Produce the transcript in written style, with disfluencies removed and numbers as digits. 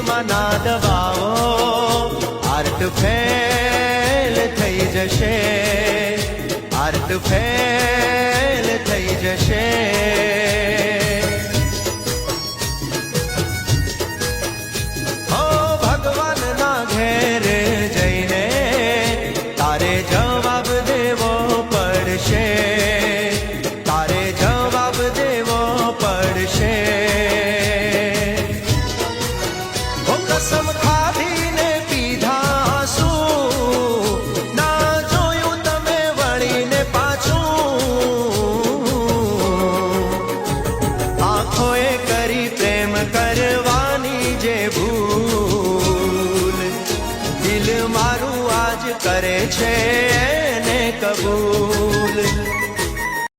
દિલમાં ના દબાવો, આર્ટ ફેલ થઈ જશે, આર્ટ ફેલ થઈ જશે. ઓ ભગવાનના ઘેર જઈને તારે જવાબ દેવો પડશે, તારે જવાબ દેવો પડશે. ઓ કસમ ખાધીને પીધા શું, ના જોયું તમે વળીને પાછું. આંખોએ કરી પ્રેમ કરવાની જે ભૂલ, દિલ મારું આજ કરે છે એને કબૂલ.